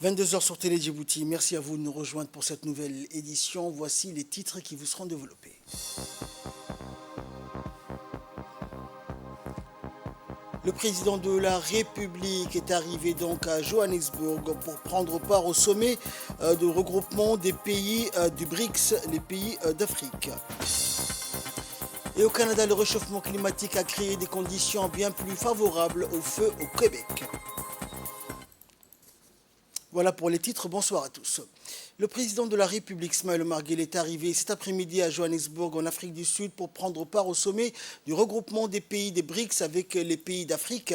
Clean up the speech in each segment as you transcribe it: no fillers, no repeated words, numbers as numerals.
22 heures sur Télé Djibouti. Merci à vous de nous rejoindre pour cette nouvelle édition. Voici les titres qui vous seront développés. Le président de la République est arrivé donc à Johannesburg pour prendre part au sommet de regroupement des pays du BRICS, les pays d'Afrique. Et au Canada, le réchauffement climatique a créé des conditions bien plus favorables au feu au Québec. Voilà pour les titres, bonsoir à tous. Le président de la République, Ismaël Omar Guelleh, est arrivé cet après-midi à Johannesburg, en Afrique du Sud, pour prendre part au sommet du regroupement des pays des BRICS avec les pays d'Afrique.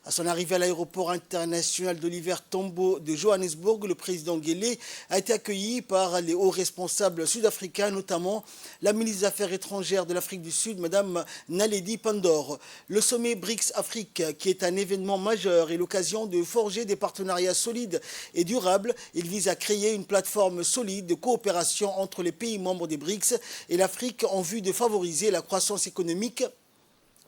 À son arrivée à l'aéroport international d'Oliver Tambo de Johannesburg, le président Guelleh a été accueilli par les hauts responsables sud-africains, notamment la ministre des Affaires étrangères de l'Afrique du Sud, Mme Naledi Pandor. Le sommet BRICS-Afrique, qui est un événement majeur, est l'occasion de forger des partenariats solides et durables. Il vise à créer une plateforme solide de coopération entre les pays membres des BRICS et l'Afrique en vue de favoriser la croissance économique,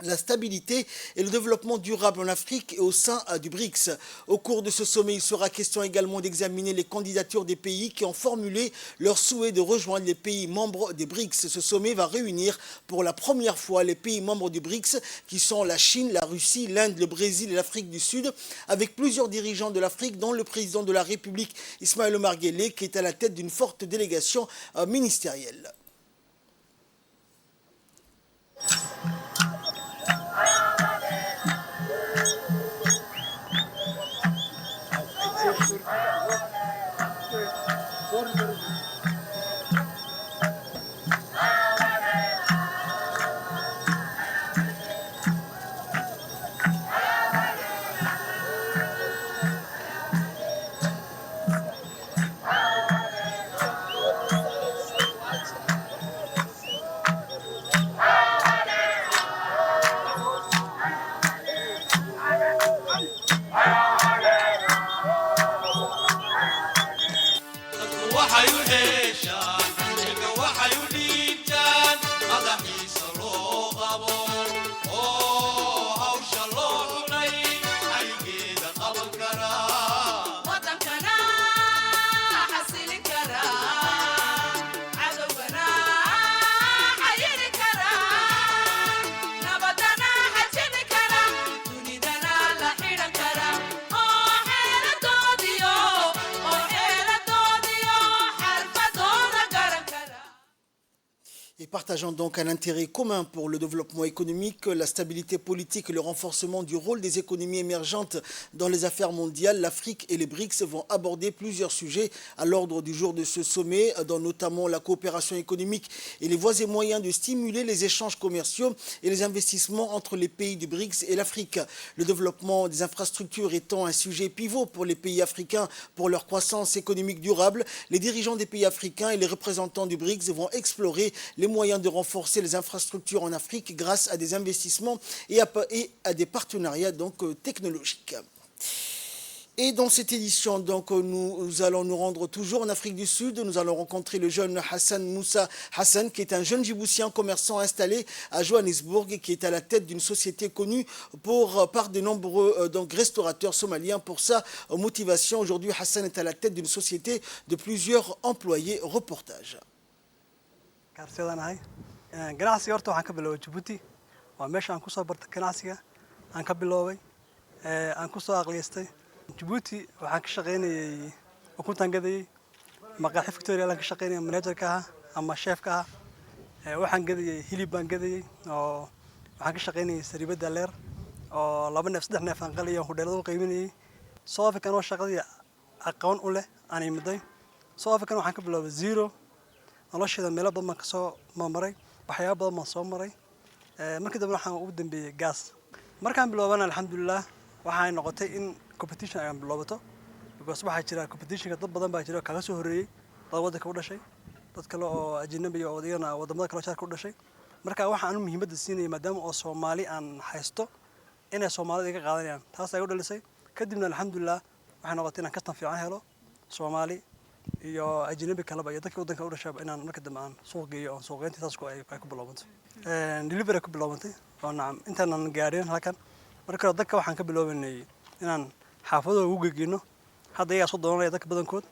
la stabilité et le développement durable en Afrique et au sein du BRICS. Au cours de ce sommet, il sera question également d'examiner les candidatures des pays qui ont formulé leur souhait de rejoindre les pays membres des BRICS. Ce sommet va réunir pour la première fois les pays membres du BRICS qui sont la Chine, la Russie, l'Inde, le Brésil et l'Afrique du Sud, avec plusieurs dirigeants de l'Afrique, dont le président de la République, Ismaël Omar Guelleh, qui est à la tête d'une forte délégation ministérielle. Partageant donc un intérêt commun pour le développement économique, la stabilité politique et le renforcement du rôle des économies émergentes dans les affaires mondiales, l'Afrique et les BRICS vont aborder plusieurs sujets à l'ordre du jour de ce sommet, dont notamment la coopération économique et les voies et moyens de stimuler les échanges commerciaux et les investissements entre les pays du BRICS et l'Afrique. Le développement des infrastructures étant un sujet pivot pour les pays africains pour leur croissance économique durable, les dirigeants des pays africains et les représentants du BRICS vont explorer les moyens de renforcer les infrastructures en Afrique grâce à des investissements et à des partenariats donc, technologiques. Et dans cette édition, donc, nous allons nous rendre toujours en Afrique du Sud. Nous allons rencontrer le jeune Hassan Moussa Hassan, qui est un jeune Djiboutien commerçant installé à Johannesburg et qui est à la tête d'une société connue par de nombreux donc, restaurateurs somaliens. Pour sa motivation, aujourd'hui, Hassan est à la tête d'une société de plusieurs employés. Reportage. ganacsiga horta waxaan ka biloobay Djibouti waa meesha aan ku soo bartay ganacsiga aan ka biloobay aan ku soo aqliistay Djibouti waxaan ka shaqeynayay ukuntan gadayay maqaaxi Victoria aan ka shaqeynayay managerka ah ama chefka ah waxaan gadayay hilib baan gadayay oo waxaan ka shaqeynayay saribada leer oo laba neef saddex neef aan qaliyay hudheelada u qaybinayay soo afrikan oo shaqadii aqoon u leh aan imiday soo afrikan waxaan ka biloobay zero nolosheeda meelo badan ka soo maray waxyaabo badan ma soo maray markii dambe waxaan ugu dambeeyay gas markaan biloobana alxamdulillah waxay noqotay in competition ay bilaabato because waxa jira competition dad badan baa jira kaga soo horeeyay dad wadanka u dhashay dad kale oo ajnabi oo wadayna wadamada kale u dhashay marka waxaan muhiimadda siinay maadaama oo Soomaali aan haysto inay Soomaalida iga qaadanayaan taas ay u dhalisay kadibna alxamdulillah waxaan noqotay inaan kastan fiican helo Soomaali iyo ajnabi kale ba dadka wadanka u dhashay inaan marka dambe aan suuq geeyo oo suuqeynta taas ay ku bilaabantay delivery ku bilaabantay oo nacam intaan gaarin halkan marka dadka waxaan ka bilaabanay inaan xaafado ugu geeyno hadda ayaa soo doonanaya dadka badankood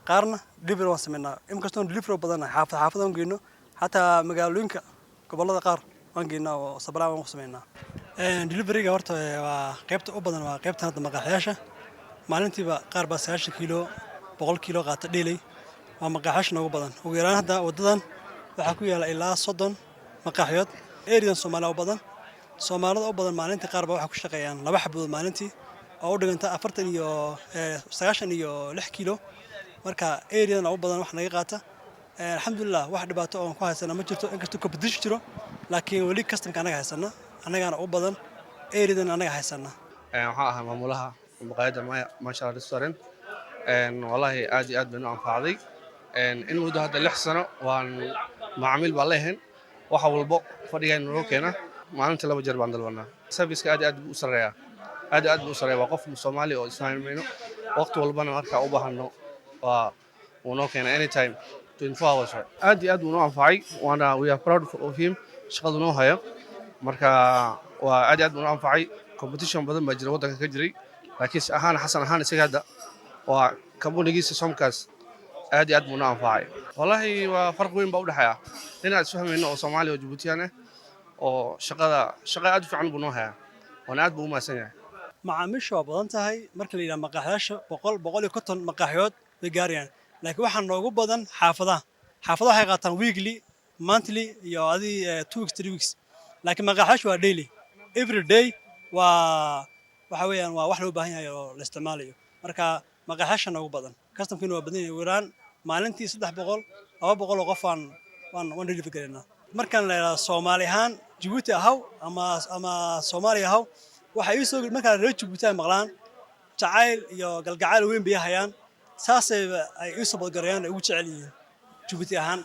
qaarna delivery waan sameynaa inkastoo delivery badannahay xaafadaan geyno xataa magaalooyinka gobollada qaar waan geynaa oo sablaan waan ku sameynaa deliveryga horta waa qaybta u badan waa qaybtan hadda maqaaxiyaasha maalintiiba qaar baa 90 kiilo 100 kiilo qaata dheelay waa maqaaxiyaasha ugu badan ugu yaraan hadda wadadan waxaa ku yaala ilaa 30 maqaaxiyood eeridan Soomaaliya u badan Soomaalida u badan maalintii qaar baa waxa ku shaqeeyaan 2 xabood maalintii oo u dhiganta 40 iyo 90 iyo 6 kiilo marka eeridan u badan wax naga qaata alxamdulillah wax dhibaato oo ku haysana ma jirto inkastoo competition jiro laakiin wali customka anaga haysana anagana u badan eeridan anaga haysana waxaa ahaa maamulaha maqaayadda Masha Restaurant wallahi aad iyo aad baan u anfacday in muddo hadda 6 sano waan macaamiil baan leeyahay wax walba fadhigayna noo keena maalintii 2 jeer baan dalbanaa service-ka aad iyo aad u sareeyaa aad iyo aad u sareeyaa waa qof Soomaali oo isfahmayno waqti walbana marka u baahano waa uu keena anytime 24 hours aad iyo aad uu noo anfacay waana we are proud of him shaqadu noo hayo marka waa aad iyo aad uu noo anfacay competition badan baa jira wadanka ka jiray laakiin ahaan xasan ahaan isaga hadda waa company-giisa Somkaas aad iyo aad buu noo anfacay wallahi waa farq weyn baa u dhaxaya inaad isfahmayno oo Soomaali oo Djibouti ah oo shaqada aad u fiican buu noo hayaa waana aad buu u maasan yahay macaamiisha waa badan tahay marka la yiraahdo maqaaxiyaasha 100 maqaaxiyood bay gaarayaan laakiin waxaa noogu badan xaafadaha waxay qaataan weekly monthly iyo 2 weeks 3 weeks laakiin maqaaxiyaasha waa daily every day waxa weeyaan waa wax loo baahan yahay oo la isticmaalayo marka maqaaxiyaasha noogu badan customkina waa badan yahay weeraan maalintii 300 200 oo qof waan deliver gareynaa markaan la yiraahdo Soomaali ahaan Djibouti ahaw ama Soomaali ahaw waxa ay soo markaa reer Djibouti ay maqlaan jacayl iyo galgacayl weyn bay hayaan saasay ay isu badgarayaan ay ugu jecel yihiin Djibouti ahaan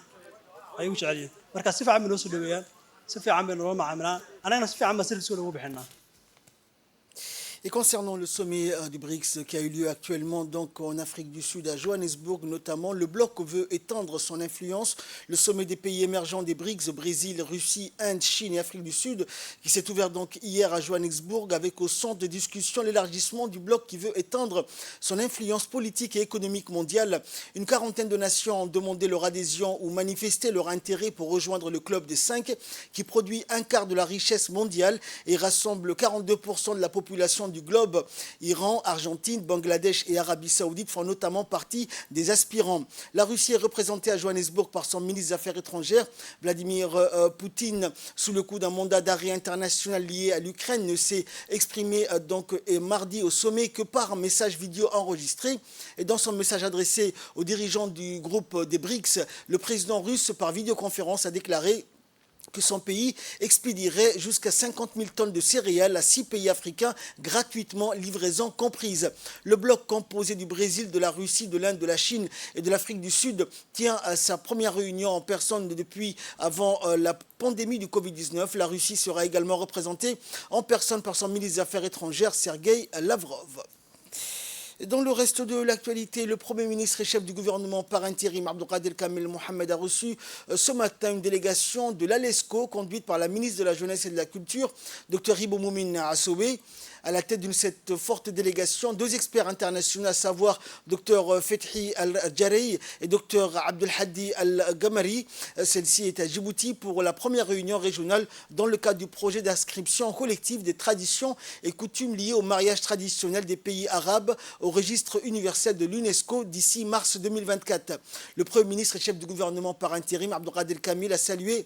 ay ugu jecel yihiin marka si fiican bay noo soo dhaweeyaan si fiican bay noo macaamilaan anagana si fiican baan service ugu bixinaa. Et concernant le sommet du BRICS qui a eu lieu actuellement donc en Afrique du Sud, à Johannesburg notamment, le bloc veut étendre son influence. Le sommet des pays émergents des BRICS, Brésil, Russie, Inde, Chine et Afrique du Sud, qui s'est ouvert donc hier à Johannesburg avec au centre de discussion l'élargissement du bloc qui veut étendre son influence politique et économique mondiale. Une quarantaine de nations ont demandé leur adhésion ou manifesté leur intérêt pour rejoindre le club des 5 qui produit un quart de la richesse mondiale et rassemble 42% de la population du globe. Iran, Argentine, Bangladesh et Arabie Saoudite font notamment partie des aspirants. La Russie est représentée à Johannesburg par son ministre des Affaires étrangères, Vladimir Poutine, sous le coup d'un mandat d'arrêt international lié à l'Ukraine, ne s'est exprimé donc mardi au sommet que par un message vidéo enregistré. Et dans son message adressé aux dirigeants du groupe des BRICS, le président russe par vidéoconférence a déclaré que son pays expédierait jusqu'à 50 000 tonnes de céréales à 6 pays africains gratuitement, livraison comprise. Le bloc composé du Brésil, de la Russie, de l'Inde, de la Chine et de l'Afrique du Sud tient à sa première réunion en personne depuis avant la pandémie du Covid-19. La Russie sera également représentée en personne par son ministre des Affaires étrangères, Sergei Lavrov. Dans le reste de l'actualité, le Premier ministre et chef du gouvernement par intérim, Abdelkader Kamel Mohamed, a reçu ce matin une délégation de l'ALESCO conduite par la ministre de la Jeunesse et de la Culture, Dr Hibo Moumine Assowe. À la tête de cette forte délégation, 2 experts internationaux, à savoir Dr Fethi Al-Jarey et Dr Abdelhadi Al-Gamari. Celle-ci est à Djibouti pour la première réunion régionale dans le cadre du projet d'inscription collective des traditions et coutumes liées au mariage traditionnel des pays arabes au registre universel de l'UNESCO d'ici mars 2024. Le Premier ministre et chef du gouvernement par intérim, Abdelkader Kamel, a salué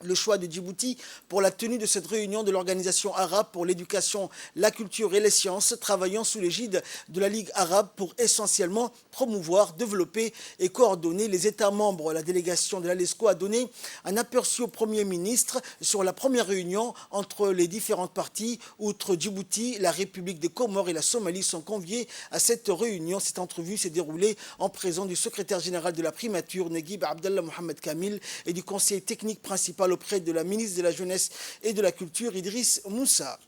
le choix de Djibouti pour la tenue de cette réunion de l'Organisation arabe pour l'éducation, la culture et les sciences, travaillant sous l'égide de la Ligue arabe pour essentiellement promouvoir, développer et coordonner les États membres. La délégation de l'ALESCO a donné un aperçu au Premier ministre sur la première réunion entre les différentes parties. Outre Djibouti, la République des Comores et la Somalie sont conviés à cette réunion. Cette entrevue s'est déroulée en présence du secrétaire général de la primature, Neguib Abdallah Mohamed Kamil, et du conseiller technique principal auprès de la ministre de la Jeunesse et de la Culture, Idriss Moussa.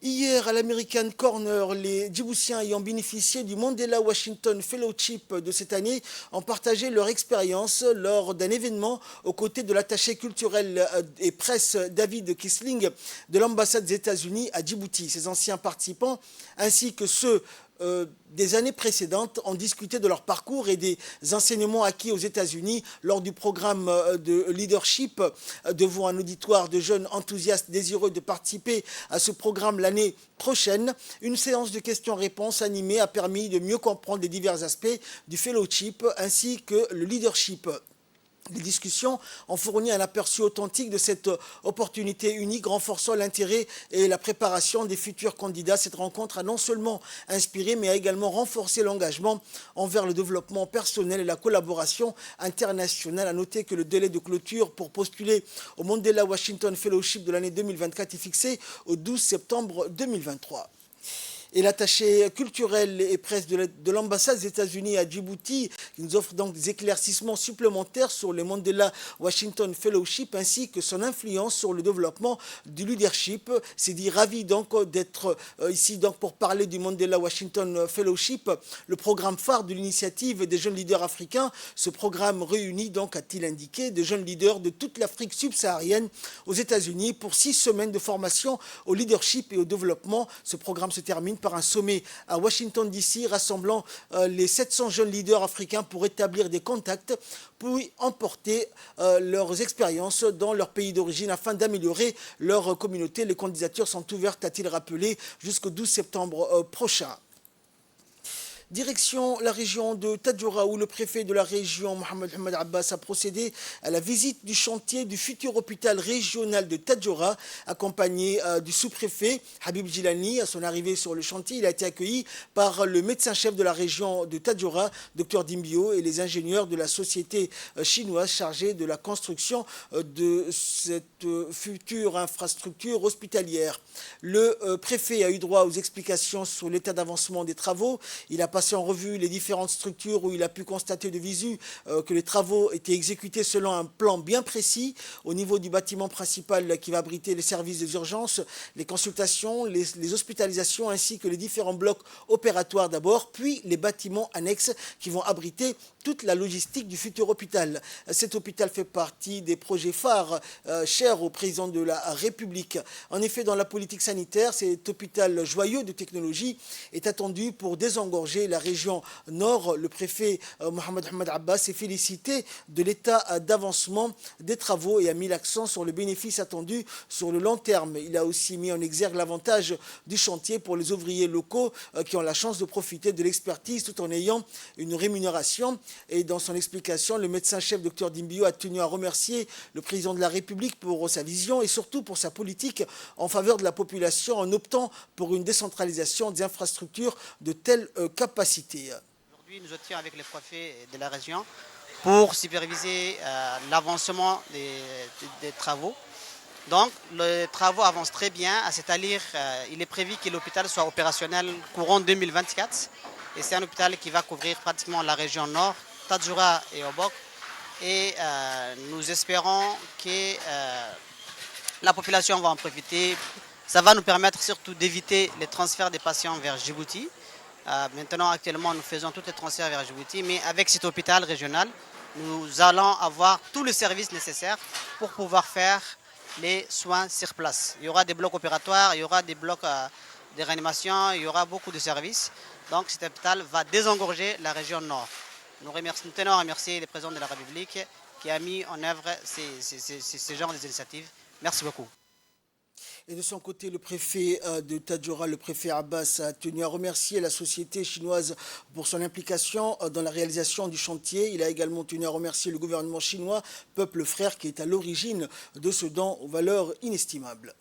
Hier, à l'American Corner, les Djiboutiens ayant bénéficié du Mandela Washington Fellowship de cette année ont partagé leur expérience lors d'un événement aux côtés de l'attaché culturel et presse David Kisling de l'ambassade des États-Unis à Djibouti. Ces anciens participants, ainsi que ceux des années précédentes ont discuté de leur parcours et des enseignements acquis aux États-Unis lors du programme de leadership devant un auditoire de jeunes enthousiastes désireux de participer à ce programme l'année prochaine. Une séance de questions-réponses animée a permis de mieux comprendre les divers aspects du fellowship ainsi que le leadership. Les discussions ont fourni un aperçu authentique de cette opportunité unique, renforçant l'intérêt et la préparation des futurs candidats. Cette rencontre a non seulement inspiré, mais a également renforcé l'engagement envers le développement personnel et la collaboration internationale. À noter que le délai de clôture pour postuler au Mandela Washington Fellowship de l'année 2024 est fixé au 12 septembre 2023. Et l'attaché culturel et presse de l'ambassade des États-Unis à Djibouti, qui nous offre donc des éclaircissements supplémentaires sur le Mandela Washington Fellowship ainsi que son influence sur le développement du leadership. C'est dit ravi donc d'être ici donc pour parler du Mandela Washington Fellowship, le programme phare de l'initiative des jeunes leaders africains. Ce programme réunit donc, a-t-il indiqué, des jeunes leaders de toute l'Afrique subsaharienne aux États-Unis pour 6 semaines de formation au leadership et au développement. Ce programme se termine par un sommet à Washington DC rassemblant les 700 jeunes leaders africains pour établir des contacts, puis emporter leurs expériences dans leur pays d'origine afin d'améliorer leur communauté. Les candidatures sont ouvertes, a-t-il rappelé, jusqu'au 12 septembre prochain. Direction la région de Tadjoura où le préfet de la région, Mohamed Hamad Abbas, a procédé à la visite du chantier du futur hôpital régional de Tadjoura, accompagné du sous-préfet Habib Jilani. À son arrivée sur le chantier, il a été accueilli par le médecin-chef de la région de Tadjoura, Dr Dimbio, et les ingénieurs de la société chinoise chargée de la construction de cette future infrastructure hospitalière. Le préfet a eu droit aux explications sur l'état d'avancement des travaux. Il a passé en revue les différentes structures où il a pu constater de visu que les travaux étaient exécutés selon un plan bien précis au niveau du bâtiment principal qui va abriter les services des urgences, les consultations, les hospitalisations ainsi que les différents blocs opératoires d'abord, puis les bâtiments annexes qui vont abriter toute la logistique du futur hôpital. Cet hôpital fait partie des projets phares chers au président de la République. En effet, dans la politique sanitaire, cet hôpital joyeux de technologie est attendu pour désengorger la région nord. Le préfet Mohamed Hamad Abbas s'est félicité de l'état d'avancement des travaux et a mis l'accent sur le bénéfice attendu sur le long terme. Il a aussi mis en exergue l'avantage du chantier pour les ouvriers locaux qui ont la chance de profiter de l'expertise tout en ayant une rémunération. Et dans son explication, le médecin-chef Dr Dimbio a tenu à remercier le président de la République pour sa vision et surtout pour sa politique en faveur de la population en optant pour une décentralisation des infrastructures de telle capacité. Aujourd'hui, nous étions avec les préfets de la région pour superviser l'avancement des travaux. Donc, les travaux avancent très bien. À c'est-à-dire, il est prévu que l'hôpital soit opérationnel courant 2024. Et c'est un hôpital qui va couvrir pratiquement la région nord, Tadjoura et Obok. Et nous espérons que la population va en profiter. Ça va nous permettre surtout d'éviter les transferts des patients vers Djibouti. Maintenant, actuellement, nous faisons tous les transferts vers Djibouti, mais avec cet hôpital régional, nous allons avoir tous les services nécessaires pour pouvoir faire les soins sur place. Il y aura des blocs opératoires, il y aura des blocs de réanimation, il y aura beaucoup de services. Donc cet hôpital va désengorger la région nord. Nous tenons à remercier le président de la République qui a mis en œuvre ces genres d'initiatives. Merci beaucoup. Et de son côté, le préfet de Tadjoura, le préfet Abbas, a tenu à remercier la société chinoise pour son implication dans la réalisation du chantier. Il a également tenu à remercier le gouvernement chinois, peuple frère, qui est à l'origine de ce don aux valeurs inestimables.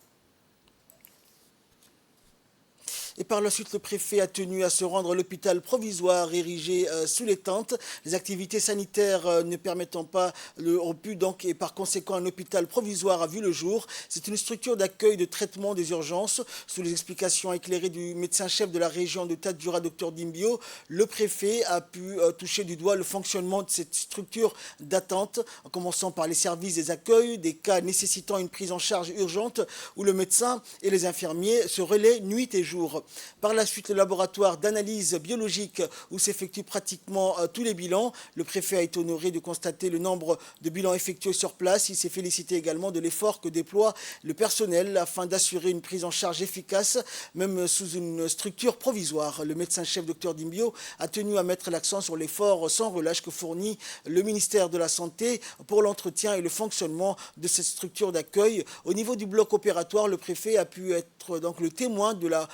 Et par la suite, le préfet a tenu à se rendre à l'hôpital provisoire érigé sous les tentes. Les activités sanitaires ne permettant pas le rebut, donc, et par conséquent, un hôpital provisoire a vu le jour. C'est une structure d'accueil de traitement des urgences. Sous les explications éclairées du médecin-chef de la région de Tadjoura, Dr Dimbio, le préfet a pu toucher du doigt le fonctionnement de cette structure d'attente, en commençant par les services des accueils, des cas nécessitant une prise en charge urgente, où le médecin et les infirmiers se relaient nuit et jour. jours. Par la suite, le laboratoire d'analyse biologique où s'effectuent pratiquement tous les bilans. Le préfet a été honoré de constater le nombre de bilans effectués sur place. Il s'est félicité également de l'effort que déploie le personnel afin d'assurer une prise en charge efficace, même sous une structure provisoire. Le médecin-chef Dr Dimbio a tenu à mettre l'accent sur l'effort sans relâche que fournit le ministère de la Santé pour l'entretien et le fonctionnement de cette structure d'accueil. Au niveau du bloc opératoire, le préfet a pu être donc le témoin de la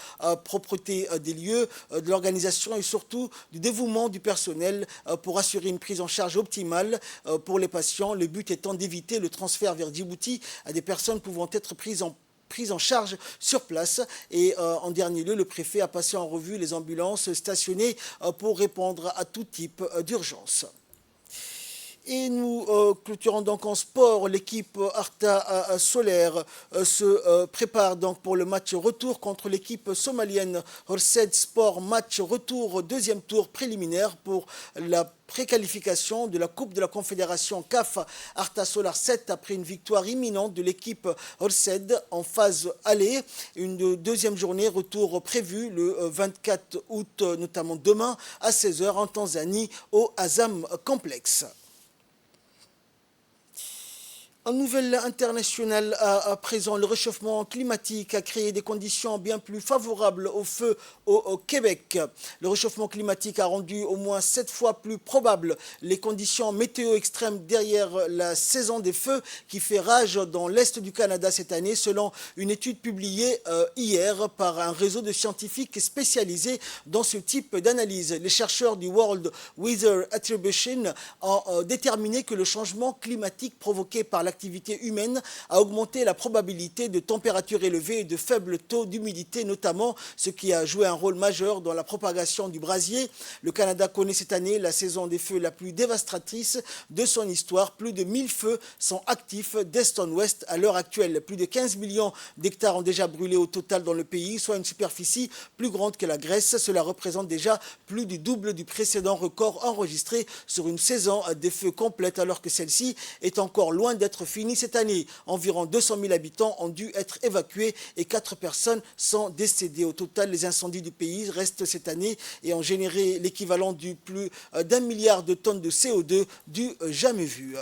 propreté des lieux, de l'organisation et surtout du dévouement du personnel pour assurer une prise en charge optimale pour les patients. Le but étant d'éviter le transfert vers Djibouti à des personnes pouvant être prises en charge sur place. Et en dernier lieu, le préfet a passé en revue les ambulances stationnées pour répondre à tout type d'urgence. Et nous clôturons donc en sport. L'équipe Arta Solaire se prépare donc pour le match retour contre l'équipe somalienne Horsed Sport. Match retour, deuxième tour préliminaire pour la préqualification de la Coupe de la Confédération CAF Arta Solar 7 après une victoire imminente de l'équipe Horsed en phase aller. Une deuxième journée retour prévue le 24 août, notamment demain à 16h en Tanzanie au Azam Complex. En nouvelle internationale à présent, le réchauffement climatique a créé des conditions bien plus favorables au feu au Québec. Le réchauffement climatique a rendu au moins 7 fois plus probable les conditions météo extrêmes derrière la saison des feux qui fait rage dans l'Est du Canada cette année, selon une étude publiée hier par un réseau de scientifiques spécialisés dans ce type d'analyse. Les chercheurs du World Weather Attribution ont déterminé que le changement climatique provoqué par l'activité humaine a augmenté la probabilité de températures élevées et de faibles taux d'humidité notamment, ce qui a joué un rôle majeur dans la propagation du brasier. Le Canada connaît cette année la saison des feux la plus dévastatrice de son histoire. Plus de 1000 feux sont actifs d'est en ouest à l'heure actuelle. Plus de 15 millions d'hectares ont déjà brûlé au total dans le pays, soit une superficie plus grande que la Grèce. Cela représente déjà plus du double du précédent record enregistré sur une saison des feux complète, alors que celle-ci est encore loin d'être finie cette année. Environ 200 000 habitants ont dû être évacués et 4 personnes sont décédées. Au total, les incendies du pays restent cette année et ont généré l'équivalent du plus d'1 milliard de tonnes de CO2 du jamais vu.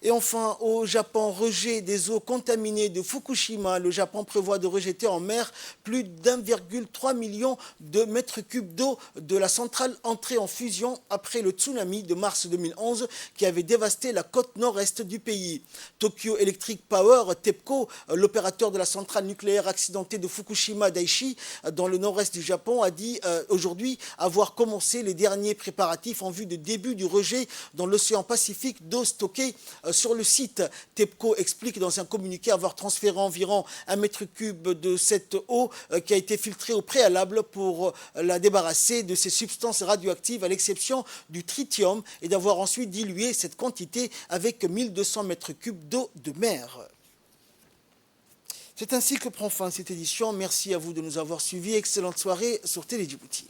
Et enfin, au Japon, rejet des eaux contaminées de Fukushima. Le Japon prévoit de rejeter en mer plus d'1,3 million de mètres cubes d'eau de la centrale entrée en fusion après le tsunami de mars 2011 qui avait dévasté la côte nord-est du pays. Tokyo Electric Power, TEPCO, l'opérateur de la centrale nucléaire accidentée de Fukushima Daiichi dans le nord-est du Japon, a dit aujourd'hui avoir commencé les derniers préparatifs en vue de début du rejet dans l'océan Pacifique d'eau stockée sur le site. TEPCO explique dans un communiqué avoir transféré environ 1 mètre cube de cette eau qui a été filtrée au préalable pour la débarrasser de ces substances radioactives à l'exception du tritium et d'avoir ensuite dilué cette quantité avec 1200 mètres cubes d'eau de mer. C'est ainsi que prend fin cette édition. Merci à vous de nous avoir suivis. Excellente soirée sur Télé Djibouti.